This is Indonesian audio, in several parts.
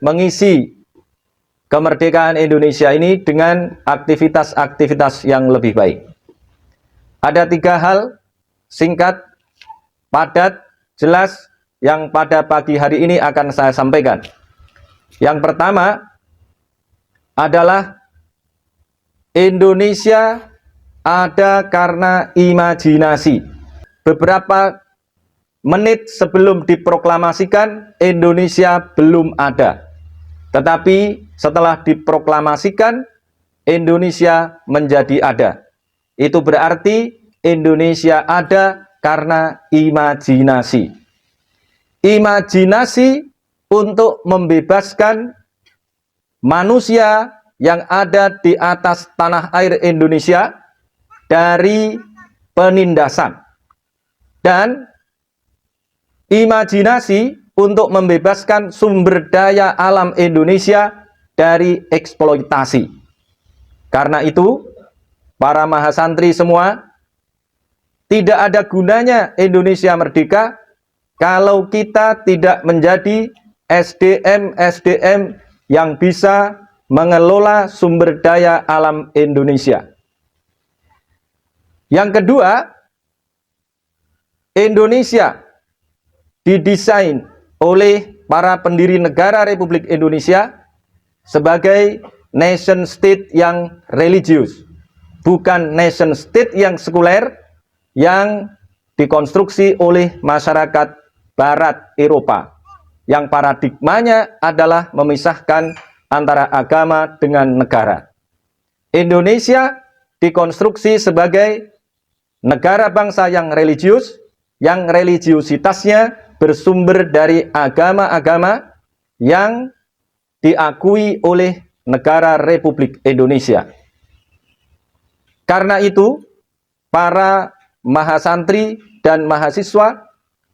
mengisi kemerdekaan Indonesia ini dengan aktivitas-aktivitas yang lebih baik. Ada 3 hal singkat, padat, jelas yang pada pagi hari ini akan saya sampaikan. Yang pertama adalah Indonesia ada karena imajinasi. Beberapa menit sebelum diproklamasikan, Indonesia belum ada. Tetapi setelah diproklamasikan, Indonesia menjadi ada. Itu berarti Indonesia ada karena imajinasi. Imajinasi untuk membebaskan manusia yang ada di atas tanah air Indonesia dari penindasan. Dan imajinasi untuk membebaskan sumber daya alam Indonesia dari eksploitasi. Karena itu, para mahasantri semua, tidak ada gunanya Indonesia merdeka kalau kita tidak menjadi SDM-SDM yang bisa mengelola sumber daya alam Indonesia. Yang kedua, Indonesia didesain oleh para pendiri negara Republik Indonesia sebagai nation state yang religius, bukan nation state yang sekuler yang dikonstruksi oleh masyarakat Barat Eropa, yang paradigmanya adalah memisahkan antara agama dengan negara. Indonesia dikonstruksi sebagai negara bangsa yang religius, yang religiusitasnya bersumber dari agama-agama yang diakui oleh negara Republik Indonesia. Karena itu, para mahasantri dan mahasiswa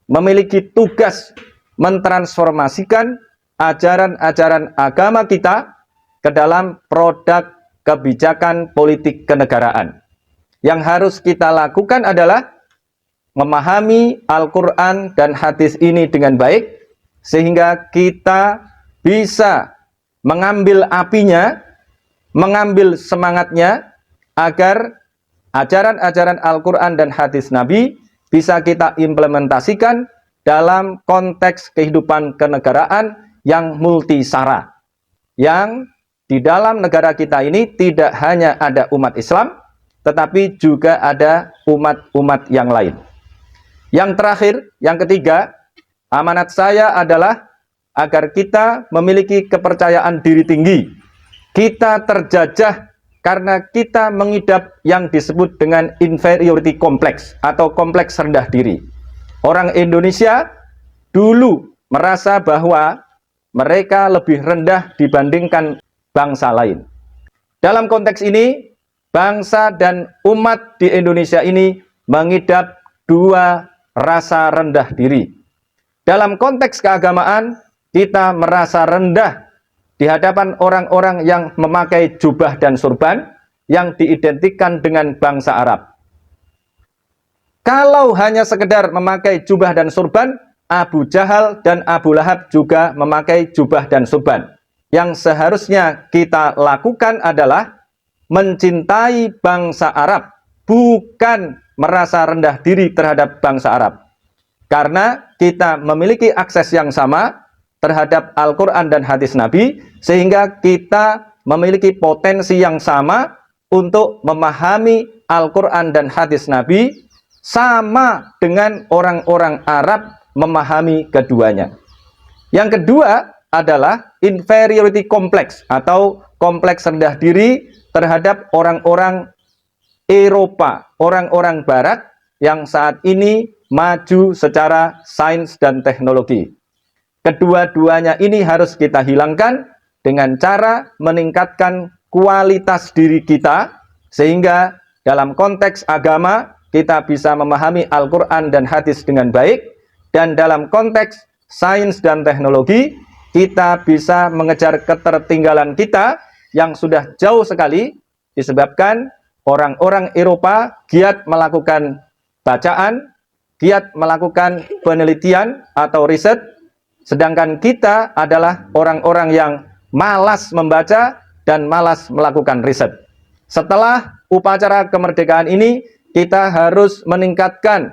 memiliki tugas mentransformasikan ajaran-ajaran agama kita ke dalam produk kebijakan politik kenegaraan. Yang harus kita lakukan adalah memahami Al-Quran dan hadis ini dengan baik, sehingga kita bisa mengambil apinya, mengambil semangatnya, agar ajaran-ajaran Al-Quran dan hadis Nabi bisa kita implementasikan dalam konteks kehidupan kenegaraan yang multisara. Yang di dalam negara kita ini tidak hanya ada umat Islam, tetapi juga ada umat-umat yang lain. Yang terakhir, yang ketiga, amanat saya adalah agar kita memiliki kepercayaan diri tinggi. Kita terjajah karena kita mengidap yang disebut dengan inferiority complex atau kompleks rendah diri. Orang Indonesia dulu merasa bahwa mereka lebih rendah dibandingkan bangsa lain. Dalam konteks ini, bangsa dan umat di Indonesia ini mengidap 2 rasa rendah diri. Dalam konteks keagamaan, kita merasa rendah di hadapan orang-orang yang memakai jubah dan surban yang diidentikan dengan bangsa Arab. Kalau hanya sekedar memakai jubah dan surban, Abu Jahal dan Abu Lahab juga memakai jubah dan surban. Yang seharusnya kita lakukan adalah mencintai bangsa Arab, bukan merasa rendah diri terhadap bangsa Arab. Karena kita memiliki akses yang sama terhadap Al-Quran dan hadis Nabi, sehingga kita memiliki potensi yang sama untuk memahami Al-Quran dan hadis Nabi sama dengan orang-orang Arab memahami keduanya. Yang kedua adalah inferiority complex atau kompleks rendah diri terhadap orang-orang Eropa, orang-orang Barat yang saat ini maju secara sains dan teknologi. Kedua-duanya ini harus kita hilangkan dengan cara meningkatkan kualitas diri kita, sehingga dalam konteks agama kita bisa memahami Al-Quran dan hadis dengan baik, dan dalam konteks sains dan teknologi kita bisa mengejar ketertinggalan kita yang sudah jauh sekali disebabkan orang-orang Eropa giat melakukan bacaan, giat melakukan penelitian atau riset, Sedangkan kita adalah orang-orang yang malas membaca dan malas melakukan riset. Setelah upacara kemerdekaan ini, kita harus meningkatkan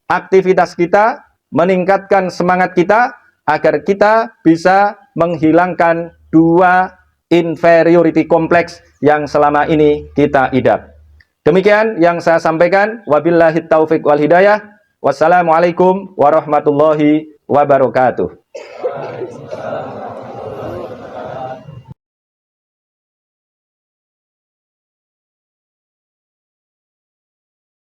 aktivitas kita, meningkatkan semangat kita, agar kita bisa menghilangkan dua inferiority complex yang selama ini kita idap. Demikian yang saya sampaikan. Wabillahi taufiq wal hidayah. Wassalamualaikum warahmatullahi wabarakatuh.